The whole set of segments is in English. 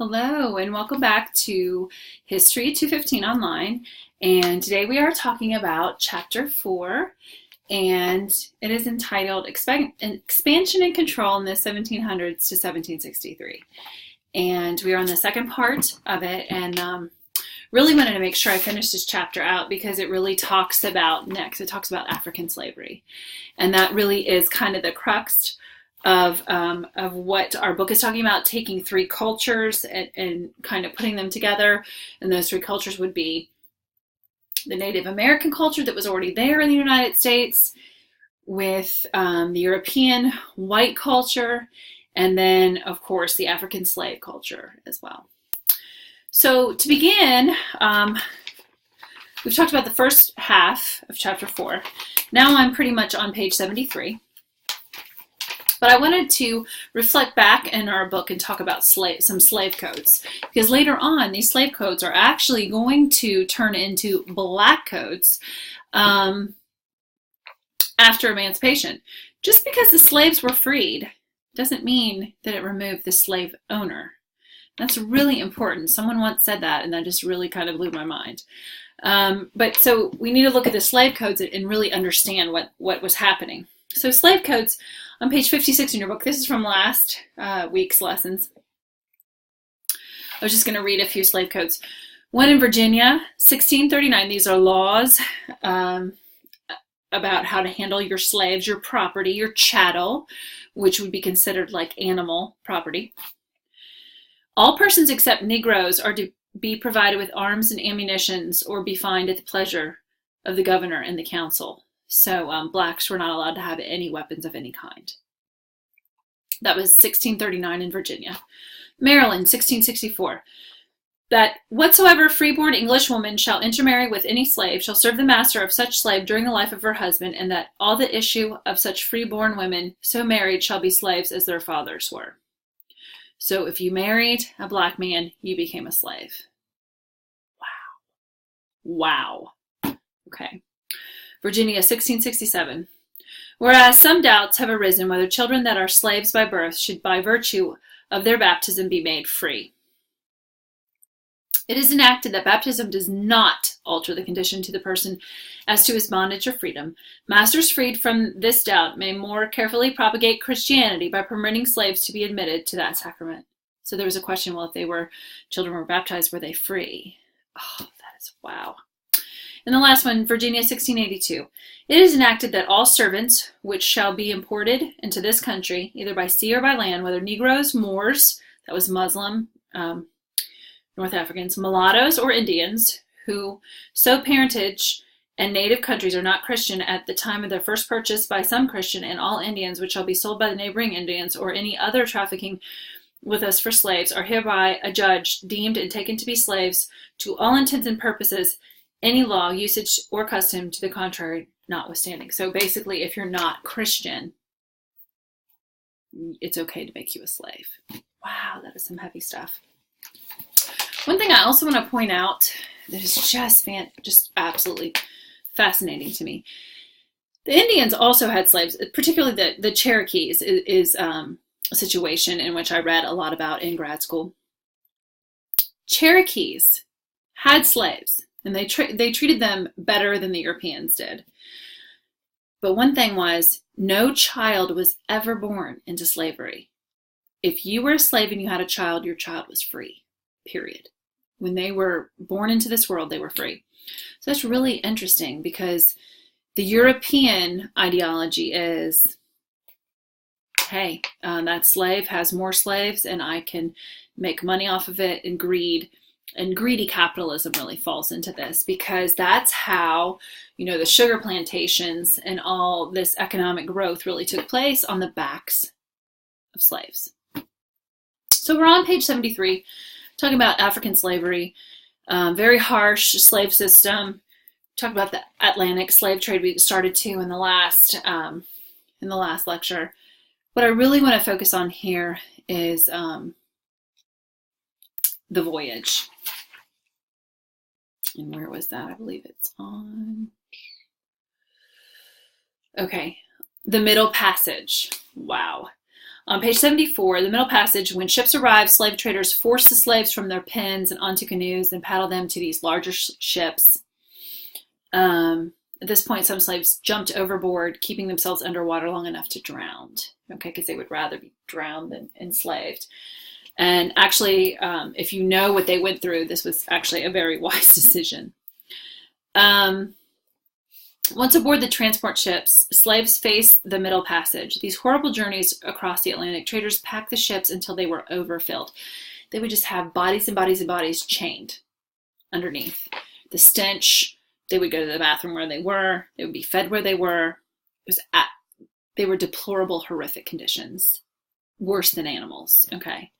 Hello, and welcome back to History 215 Online. And today we are talking about Chapter 4, and it is entitled Expansion and Control in the 1700s to 1763. And we are on the second part of it, and really wanted to make sure I finished this chapter out because it really talks about African slavery. And that really is kind of the crux of what our book is talking about, taking three cultures and kind of putting them together. And those three cultures would be the Native American culture that was already there in the United States, with the European white culture, and then, of course, the African slave culture as well. So to begin, we've talked about the first half of Chapter 4. Now I'm pretty much on page 73. But I wanted to reflect back in our book and talk about some slave codes, because later on these slave codes are actually going to turn into black codes after emancipation. Just because the slaves were freed doesn't mean that it removed the slave owner. That's really important. Someone once said that, and that just really kind of blew my mind. But so we need to look at the slave codes and really understand what was happening. So slave codes on page 56 in your book. This is from last week's lessons. I was just going to read a few slave codes. One in Virginia, 1639. These are laws about how to handle your slaves, your property, your chattel, which would be considered like animal property. All persons except Negroes are to be provided with arms and ammunitions or be fined at the pleasure of the governor and the council. So blacks were not allowed to have any weapons of any kind. That was 1639 in Virginia. Maryland, 1664. That whatsoever freeborn English woman shall intermarry with any slave shall serve the master of such slave during the life of her husband, and that all the issue of such freeborn women so married shall be slaves as their fathers were. So if you married a black man, you became a slave. Wow. Okay. Virginia, 1667. Whereas some doubts have arisen whether children that are slaves by birth should by virtue of their baptism be made free. It is enacted that baptism does not alter the condition to the person as to his bondage or freedom. Masters freed from this doubt may more carefully propagate Christianity by permitting slaves to be admitted to that sacrament. So there was a question, well, if children were baptized, were they free? Oh, that is wow. And the last one, Virginia, 1682. It is enacted that all servants which shall be imported into this country, either by sea or by land, whether Negroes, Moors, that was Muslim, North Africans, mulattoes, or Indians, who so parentage and native countries are not Christian at the time of their first purchase by some Christian, and all Indians which shall be sold by the neighboring Indians, or any other trafficking with us for slaves, are hereby adjudged, deemed, and taken to be slaves to all intents and purposes, any law, usage, or custom to the contrary notwithstanding. So basically, if you're not Christian, it's okay to make you a slave. Wow, that is some heavy stuff. One thing I also want to point out that is just absolutely fascinating to me. The Indians also had slaves, particularly the Cherokees is a situation in which I read a lot about in grad school. Cherokees had slaves, and they treated them better than the Europeans did. But one thing was, no child was ever born into slavery. If you were a slave and you had a child, your child was free, period. When they were born into this world, they were free. So that's really interesting, because the European ideology is, hey, that slave has more slaves and I can make money off of it, and greed. And greedy capitalism really falls into this, because that's how, the sugar plantations and all this economic growth really took place on the backs of slaves. So we're on page 73, talking about African slavery, very harsh slave system. Talk about the Atlantic slave trade we started to in the last lecture. What I really want to focus on here is the voyage. And where was that? I believe it's on. Okay. The Middle Passage. Wow. On page 74, the Middle Passage, when ships arrived, slave traders forced the slaves from their pens and onto canoes and paddled them to these larger ships. At this point, some slaves jumped overboard, keeping themselves underwater long enough to drown, okay, because they would rather be drowned than enslaved. And actually, if you know what they went through, this was actually a very wise decision. Once aboard the transport ships, slaves faced the Middle Passage. These horrible journeys across the Atlantic, traders packed the ships until they were overfilled. They would just have bodies and bodies and bodies chained underneath. The stench, they would go to the bathroom where they were. They would be fed where they were. They were deplorable, horrific conditions. Worse than animals, okay?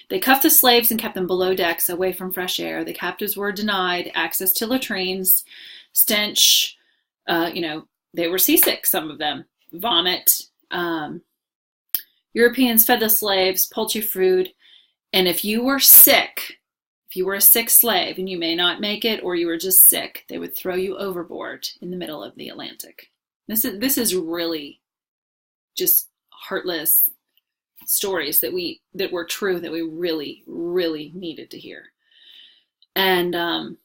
They cuffed the slaves and kept them below decks, away from fresh air. The captives were denied access to latrines, stench, they were seasick, some of them, vomit. Europeans fed the slaves poultry food, and if you were a sick slave and you may not make it, or you were just sick, they would throw you overboard in the middle of the Atlantic. This is really just heartless stories that were true, that we really, really needed to hear. And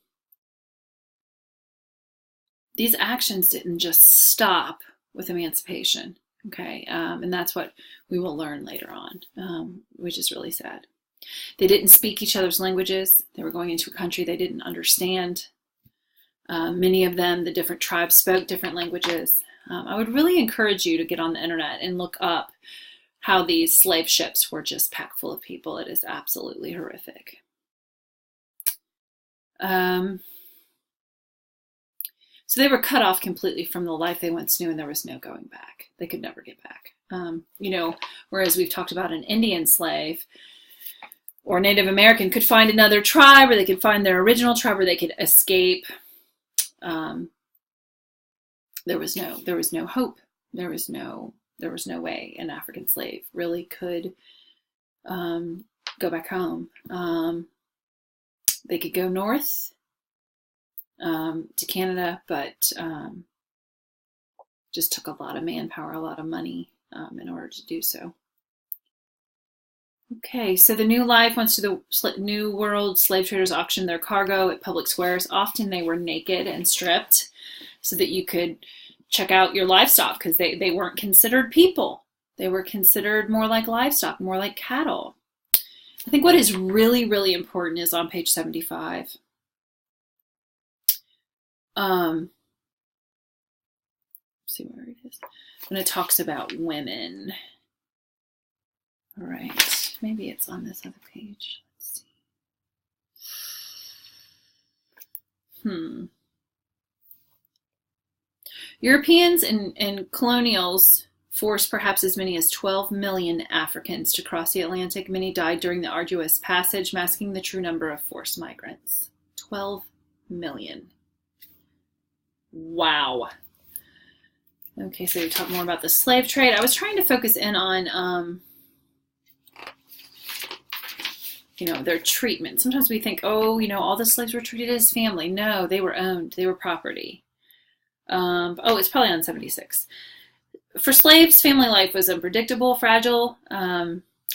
these actions didn't just stop with emancipation, okay? And that's what we will learn later on, which is really sad. They didn't speak each other's languages. They were going into a country they didn't understand. Many of them, the different tribes, spoke different languages. I would really encourage you to get on the internet and look up how these slave ships were just packed full of people. It is absolutely horrific. So they were cut off completely from the life they once knew, and there was no going back. They could never get back. Whereas we've talked about an Indian slave or Native American could find another tribe, or they could find their original tribe, or they could escape. There was no hope. There was no way an African slave really could go back home. They could go north to Canada, but just took a lot of manpower, a lot of money in order to do so. Okay, so the new life, once the New World, slave traders auctioned their cargo at public squares. Often they were naked and stripped so that you could check out your livestock, because they weren't considered people. They were considered more like livestock, more like cattle. I think what is really, really important is on page 75. Let's see where it is. When it talks about women. All right, maybe it's on this other page. Let's see. Europeans and colonials forced perhaps as many as 12 million Africans to cross the Atlantic. Many died during the arduous passage, masking the true number of forced migrants. 12 million. Wow. Okay, so we talk more about the slave trade. I was trying to focus in on, their treatment. Sometimes we think, all the slaves were treated as family. No, they were owned. They were property. It's probably on 76. For slaves, family life was unpredictable, fragile,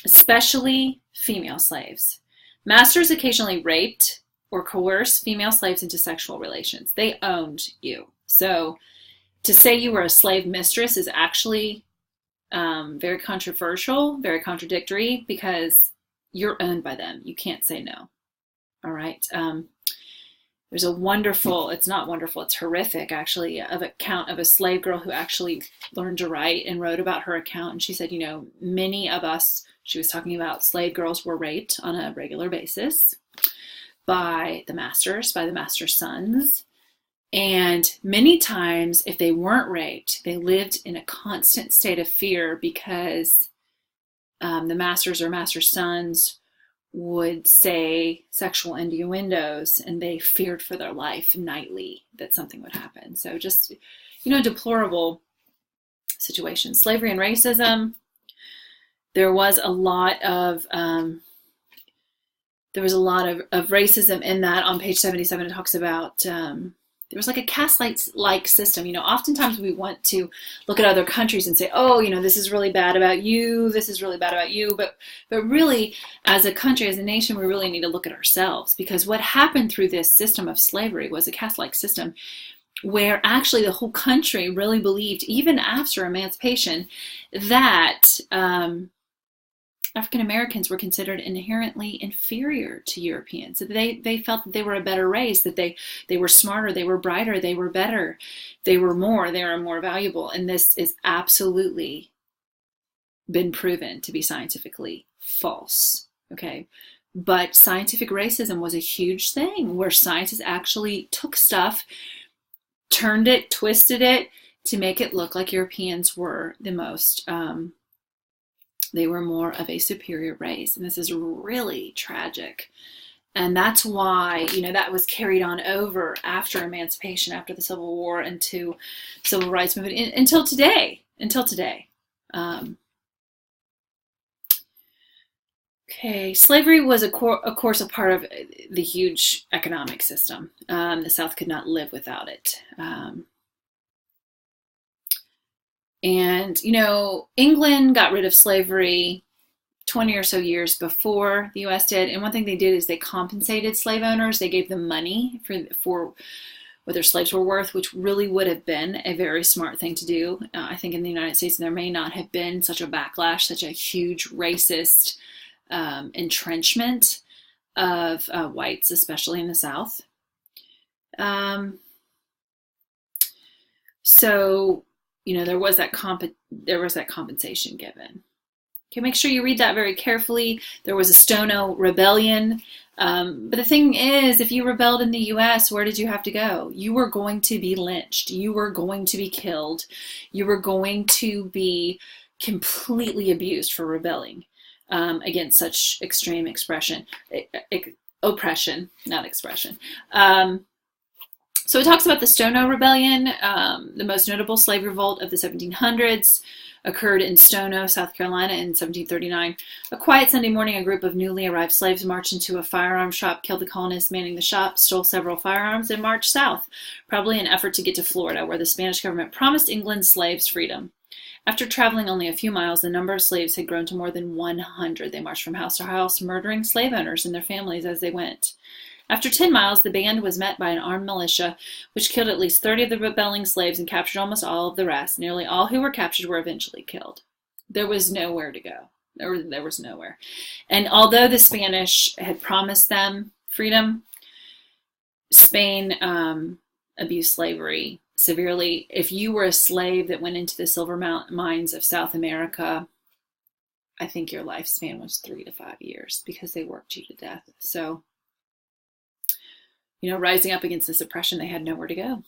especially female slaves. Masters occasionally raped or coerced female slaves into sexual relations. They owned you. So to say you were a slave mistress is actually very controversial, very contradictory, because you're owned by them. You can't say no. All right. There's a wonderful, it's not wonderful, it's horrific actually, of account of a slave girl who actually learned to write and wrote about her account. And she said, many of us, she was talking about slave girls, were raped on a regular basis by the master's sons. And many times, if they weren't raped, they lived in a constant state of fear, because the masters or master's sons would say sexual innuendos, and they feared for their life nightly that something would happen. So just, deplorable situations. Slavery and racism. There was a lot of racism in that. On page 77, it talks about there was like a caste-like system. Oftentimes we want to look at other countries and say, oh, this is really bad about you, this is really bad about you. But really, as a country, as a nation, we really need to look at ourselves, because what happened through this system of slavery was a caste-like system where actually the whole country really believed, even after emancipation, that African Americans were considered inherently inferior to Europeans. They felt that they were a better race, that they were smarter, they were brighter, they were better, they were more valuable. And this is absolutely been proven to be scientifically false. Okay. But scientific racism was a huge thing, where scientists actually took stuff, turned it, twisted it to make it look like Europeans were the most, they were more of a superior race. And this is really tragic. And that's why, that was carried on over after emancipation, after the Civil War, into civil rights movement until today. Okay, slavery was, of course, a part of the huge economic system. The South could not live without it. And, England got rid of slavery 20 or so years before the U.S. did. And one thing they did is they compensated slave owners. They gave them money for what their slaves were worth, which really would have been a very smart thing to do. I think in the United States, there may not have been such a backlash, such a huge racist entrenchment of whites, especially in the South. So, there was that compensation given. Okay, make sure you read that very carefully. There was a Stono Rebellion. But the thing is, if you rebelled in the U.S., where did you have to go? You were going to be lynched. You were going to be killed. You were going to be completely abused for rebelling against such extreme oppression, not expression. So it talks about the Stono Rebellion. The most notable slave revolt of the 1700s occurred in Stono, South Carolina in 1739. A quiet Sunday morning, a group of newly arrived slaves marched into a firearms shop, killed the colonists manning the shop, stole several firearms, and marched south, probably in an effort to get to Florida, where the Spanish government promised England slaves freedom. After traveling only a few miles, the number of slaves had grown to more than 100. They marched from house to house, murdering slave owners and their families as they went. After 10 miles, the band was met by an armed militia, which killed at least 30 of the rebelling slaves and captured almost all of the rest. Nearly all who were captured were eventually killed. There was nowhere to go. There was nowhere. And although the Spanish had promised them freedom, Spain abused slavery severely. If you were a slave that went into the silver mines of South America, I think your lifespan was 3 to 5 years, because they worked you to death. So, rising up against this oppression, they had nowhere to go.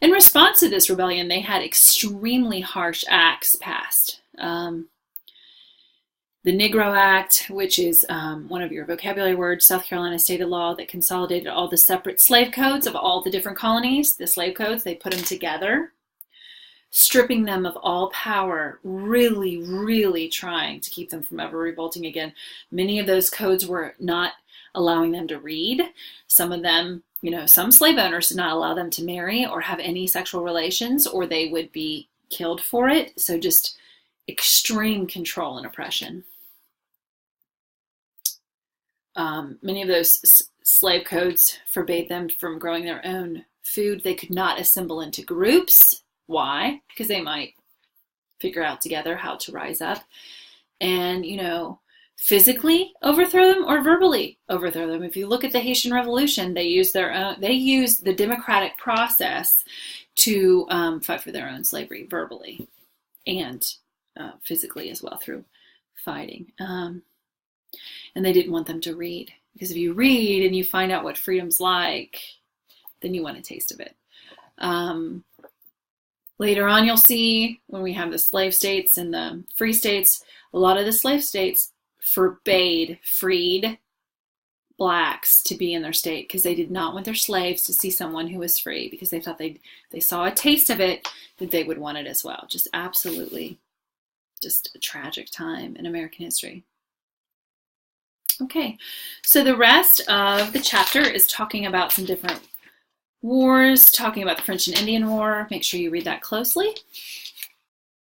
In response to this rebellion, they had extremely harsh acts passed. The Negro Act, which is one of your vocabulary words, South Carolina state of law that consolidated all the separate slave codes of all the different colonies. The slave codes, they put them together, stripping them of all power, really, really trying to keep them from ever revolting again. Many of those codes were not allowing them to read. Some of them, some slave owners did not allow them to marry or have any sexual relations, or they would be killed for it. So just extreme control and oppression. Many of those slave codes forbade them from growing their own food. They could not assemble into groups. Why? Because they might figure out together how to rise up and, physically overthrow them or verbally overthrow them. If you look at the Haitian Revolution, they used the democratic process to fight for their own slavery verbally and physically as well through fighting. And they didn't want them to read, because if you read and you find out what freedom's like, then you want a taste of it. Later on, you'll see when we have the slave states and the free states, a lot of the slave states forbade freed blacks to be in their state, because they did not want their slaves to see someone who was free, because they thought they saw a taste of it, that they would want it as well. Just absolutely, just a tragic time in American history. Okay, so the rest of the chapter is talking about some different wars, talking about the French and Indian War. Make sure you read that closely.